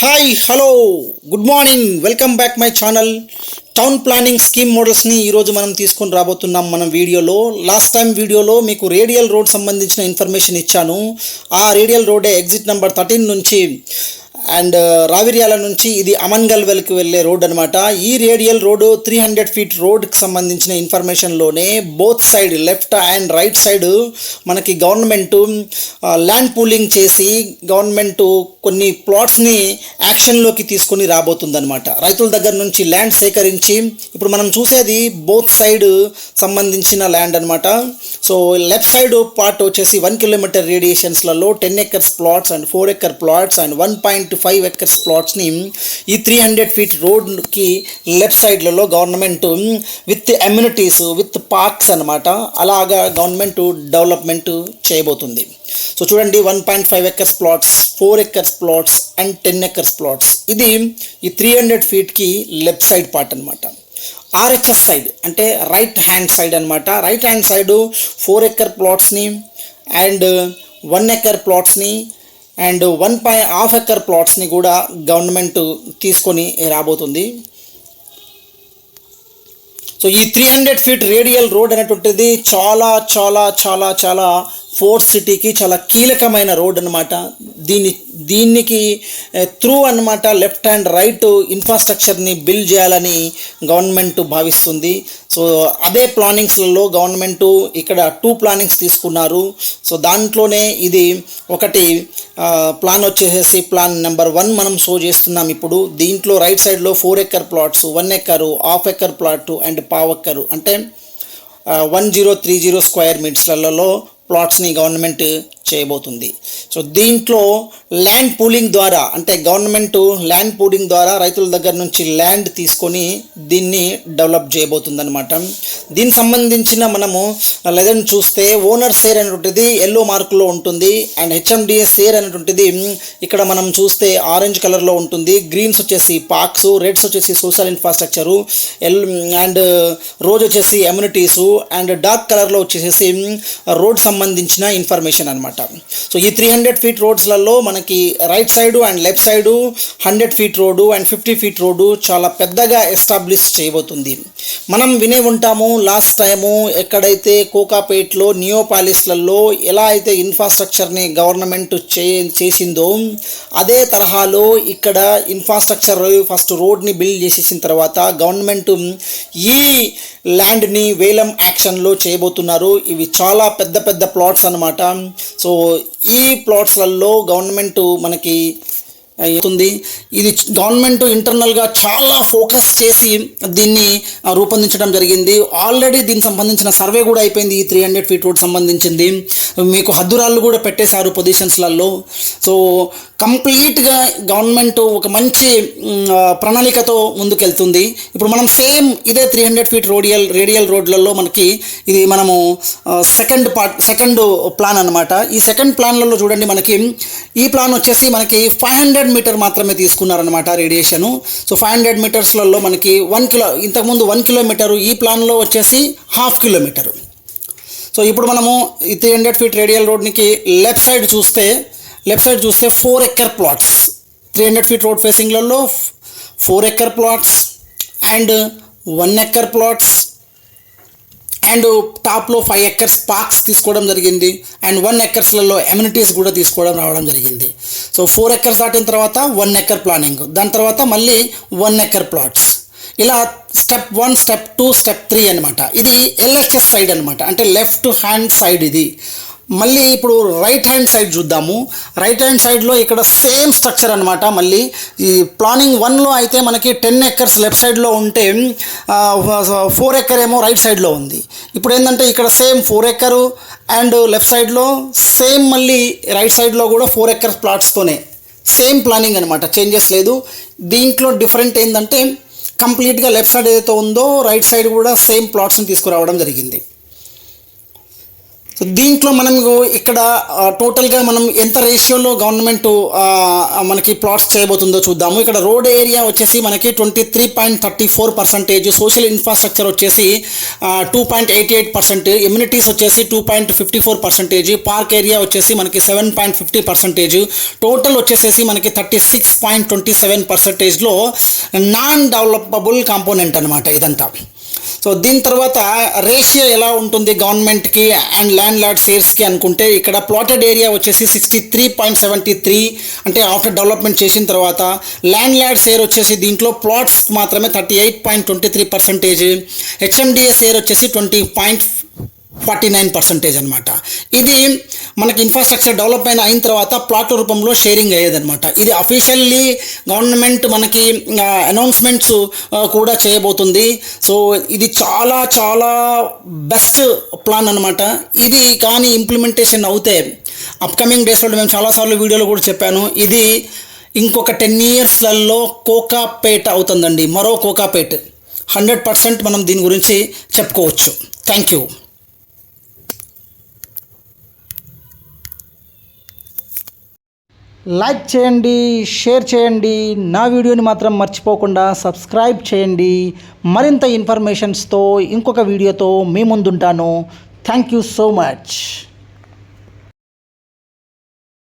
Hi hello good morning welcome back my channel. Town planning scheme మోడల్స్ని ఈరోజు మనం తీసుకొని రాబోతున్నాం మన వీడియోలో. లాస్ట్ టైం వీడియోలో మీకు రేడియల్ రోడ్ సంబంధించిన ఇన్ఫర్మేషన్ ఇచ్చాను. ఆ రేడియల్ రోడే ఎగ్జిట్ నెంబర్ 13 నుంచి అండ్ రావిర్యాల నుంచి ఇది అమన్గల్వెల్కి వెళ్ళే రోడ్ అనమాట. ఈ రేడియల్ రోడ్ 300 ఫీట్ రోడ్కి సంబంధించిన ఇన్ఫర్మేషన్లోనే both side left and right side మనకి గవర్నమెంట్ ల్యాండ్ పూలింగ్ చేసి గవర్నమెంట్ కొన్ని ప్లాట్స్ని యాక్షన్లోకి తీసుకొని రాబోతుందన్నమాట. రైతుల దగ్గర నుంచి ల్యాండ్ సేకరించి ఇప్పుడు మనం చూసేది బోత్ సైడ్ సంబంధించిన ల్యాండ్ అనమాట. సో లెఫ్ట్ సైడ్ పార్ట్ వచ్చేసి 1 కిలోమీటర్ రేడియేషన్స్లలో 10 acres plots and 4 acre plots and 1.5 acres ప్లాట్స్ని ఈ 300 ఫీట్ రోడ్కి లెఫ్ట్ సైడ్లలో government with amenities with parks అనమాట అలాగా గవర్నమెంట్ డెవలప్మెంట్ చేయబోతుంది. సో చూడండి, 1.5 acres plots, 4 acres plots and 10 acres plots. ఇది ఈ 300 ఫీట్కి లెఫ్ట్ సైడ్ పార్ట్ అనమాట. ఆర్హెచ్ఎస్ సైడ్ అంటే రైట్ హ్యాండ్ సైడ్ అనమాట. రైట్ హ్యాండ్ సైడ్ 4 ఎకర్ ప్లాట్స్ని అండ్ 1 ఎకర్ ప్లాట్స్ని అండ్ 1.5 ఎకర్ ప్లాట్స్ని కూడా గవర్నమెంట్ తీసుకొని రాబోతుంది. సో ఈ 300 ఫీట్ రేడియల్ రోడ్ అనేటువంటిది చాలా చాలా చాలా చాలా ఫోర్త్ సిటీకి చాలా కీలకమైన రోడ్ అనమాట. దీనికి త్రూ అనమాట లెఫ్ట్ అండ్ రైట్ ఇన్ఫ్రాస్ట్రక్చర్ని బిల్డ్ చేయాలని గవర్నమెంట్ భావిస్తుంది. సో అదే ప్లానింగ్స్లలో గవర్నమెంట్ ఇక్కడ 2 ప్లానింగ్స్ తీసుకున్నారు. సో దాంట్లోనే ఇది ఒకటి ప్లాన్ వచ్చేసి ప్లాన్ నెంబర్ 1 మనం షో చేస్తున్నాం ఇప్పుడు. దీంట్లో రైట్ సైడ్లో 4 acre plots, 1 acre, half acre plot and పావు ఎకరు అంటే 1030 స్క్వేర్ మీటర్స్లలో ప్లాట్స్ని గవర్నమెంట్ చేయబోతుంది. సో దీంట్లో ల్యాండ్ పూలింగ్ ద్వారా అంటే గవర్నమెంట్ ల్యాండ్ పూలింగ్ ద్వారా రైతుల దగ్గర నుంచి ల్యాండ్ తీసుకొని దీన్ని డెవలప్ చేయబోతుంది అనమాట. దీనికి సంబంధించిన మనము లెజెండ్ చూస్తే ఓనర్ షేర్ అనేటువంటిది ఎల్లో మార్కులో ఉంటుంది అండ్ హెచ్ఎండిఏ షేర్ అనేటువంటిది ఇక్కడ మనం చూస్తే ఆరెంజ్ కలర్లో ఉంటుంది. గ్రీన్స్ వచ్చేసి పార్క్స్, రెడ్స్ వచ్చేసి సోషల్ ఇన్ఫ్రాస్ట్రక్చరు, అండ్ రోజ్ వచ్చేసి అమ్యూనిటీసు అండ్ డార్క్ కలర్లో వచ్చేసి రోడ్ సంబంధించిన ఇన్ఫర్మేషన్ అనమాట. సో ఈ 300 ఫీట్ రోడ్స్లలో మనకి right side and left side 100 feet road and 50 feet road చాలా పెద్దగా ఎస్టాబ్లిష్ చేయబోతుంది. మనం వినే ఉంటాము లాస్ట్ టైము ఎక్కడైతే కోకాపేట్లో నియోపాలిస్లలో ఎలా అయితే ఇన్ఫ్రాస్ట్రక్చర్ని గవర్నమెంట్ చేసిందో అదే తరహాలో ఇక్కడ ఇన్ఫ్రాస్ట్రక్చర్ ఫస్ట్ రోడ్ని బిల్డ్ చేసేసిన తర్వాత గవర్నమెంట్ ఈ ల్యాండ్ని వేలం యాక్షన్లో చేయబోతున్నారు. ఇవి చాలా పెద్ద పెద్ద ప్లాట్స్ అనమాట. సో ఈ ప్లాట్స్లలో గవర్నమెంట్ మనకి అవుతుంది. ఇది గవర్నమెంట్ ఇంటర్నల్గా చాలా ఫోకస్ చేసి దీన్ని రూపొందించడం జరిగింది. ఆల్రెడీ దీనికి సంబంధించిన సర్వే కూడా అయిపోయింది. ఈ 300 ఫీట్ రోడ్ సంబంధించింది మీకు హద్దురాళ్ళు కూడా పెట్టేశారు పొజిషన్స్లలో. సో కంప్లీట్గా గవర్నమెంట్ ఒక మంచి ప్రణాళికతో ముందుకెళ్తుంది. ఇప్పుడు మనం సేమ్ ఇదే 300 ఫీట్ రేడియల్ రోడ్లలో మనకి ఇది మనము సెకండ్ ప్లాన్ అనమాట. ఈ సెకండ్ ప్లాన్లలో చూడండి, మనకి ఈ ప్లాన్ వచ్చేసి మనకి 500 మీటర్ మాత్రమే తీసుకున్నారనమాట రేడియేషను. సో 500 మీటర్స్లలో మనకి ఇంతకుముందు 1 కిలోమీటరు, ఈ ప్లాన్లో వచ్చేసి 1/2 కిలోమీటరు. సో ఇప్పుడు మనము ఈ 300 ఫీట్ రేడియల్ రోడ్నికి లెఫ్ట్ సైడ్ చూస్తే 4 ఎకర్ ప్లాట్స్, 300 ఫీట్ రోడ్ ఫేసింగ్లలో 4 acre plots and 1 acre plots and టాప్లో 5 ఎకర్స్ పార్క్స్ తీసుకోవడం జరిగింది అండ్ 1 ఎకర్స్లలో అమ్యూనిటీస్ కూడా తీసుకోవడం రావడం జరిగింది. సో 4 ఎకర్స్ దాటిన తర్వాత 1 ఎకర్ ప్లానింగ్, దాని తర్వాత మళ్ళీ 1 ఎకర్ ప్లాట్స్, ఇలా స్టెప్ 1, స్టెప్ 2, స్టెప్ 3 అనమాట. ఇది ఎల్హెచ్ఎస్ సైడ్ అనమాట, అంటే లెఫ్ట్ హ్యాండ్ సైడ్ ఇది. మళ్ళీ ఇప్పుడు రైట్ హ్యాండ్ సైడ్ చూద్దాము. రైట్ హ్యాండ్ సైడ్లో ఇక్కడ సేమ్ స్ట్రక్చర్ అనమాట. మళ్ళీ ఈ ప్లానింగ్ 1లో అయితే మనకి 10 ఎకర్స్ లెఫ్ట్ సైడ్లో ఉంటే 4 ఎకర్ ఏమో రైట్ సైడ్లో ఉంది. ఇప్పుడు ఏంటంటే ఇక్కడ సేమ్ 4 ఎకరు అండ్ లెఫ్ట్ సైడ్లో సేమ్, మళ్ళీ రైట్ సైడ్లో కూడా 4 ఎకర్స్ ప్లాట్స్తోనే సేమ్ ప్లానింగ్ అనమాట, చేంజెస్ లేదు. దీంట్లో డిఫరెంట్ ఏంటంటే కంప్లీట్గా లెఫ్ట్ సైడ్ ఏదైతే ఉందో రైట్ సైడ్ కూడా సేమ్ ప్లాట్స్ని తీసుకురావడం జరిగింది. సో దీంట్లో మనం ఇక్కడ టోటల్గా మనం ఎంత రేషియోలో గవర్నమెంట్ మనకి ప్లాట్స్ చేయబోతుందో చూద్దాము. ఇక్కడ రోడ్ ఏరియా వచ్చేసి మనకి 23.34%, సోషల్ ఇన్ఫ్రాస్ట్రక్చర్ వచ్చేసి 2.88%, ఎమ్యూనిటీస్ వచ్చేసి 2.54%, పార్క్ ఏరియా వచ్చేసి మనకి 7.50%, టోటల్ వచ్చేసేసి మనకి 36.27%లో నాన్ డెవలపబుల్ కాంపోనెంట్ అనమాట ఇదంతా. సో దీని తర్వాత రేషియో ఎలా ఉంటుంది గవర్నమెంట్కి అండ్ ల్యాండ్ లార్డ్ షేర్స్కి అనుకుంటే, ఇక్కడ ప్లాటెడ్ ఏరియా వచ్చేసి 63.73, అంటే ఆఫ్టర్ డెవలప్మెంట్ చేసిన తర్వాత. ల్యాండ్ లార్డ్ షేర్ వచ్చేసి దీంట్లో ప్లాట్స్ మాత్రమే 38.23%, హెచ్ఎండిఏ షేర్ వచ్చేసి 20.49% అనమాట. ఇది మనకి ఇన్ఫ్రాస్ట్రక్చర్ డెవలప్ అయిన తర్వాత ప్లాట్ల రూపంలో షేరింగ్ అయ్యేదన్నమాట. ఇది అఫీషియల్లీ గవర్నమెంట్ మనకి అనౌన్స్మెంట్స్ కూడా చేయబోతుంది. సో ఇది చాలా చాలా బెస్ట్ ప్లాన్ అనమాట. ఇది కానీ ఇంప్లిమెంటేషన్ అవుతే అప్కమింగ్ డేస్లో మేము చాలాసార్లు వీడియోలో కూడా చెప్పాను, ఇది ఇంకొక 10 ఇయర్స్లలో కోకాపేట్ అవుతుందండి, మరో కోకాపేట్. 100% మనం దీని గురించి చెప్పుకోవచ్చు. Thank you. లైక్ చేయండి, షేర్ చేయండి, నా వీడియోని మాత్రం మర్చిపోకుండా సబ్స్క్రైబ్ చేయండి. మరింత ఇన్ఫర్మేషన్స్తో ఇంకొక వీడియోతో మీ ముందుంటాను. Thank you so much.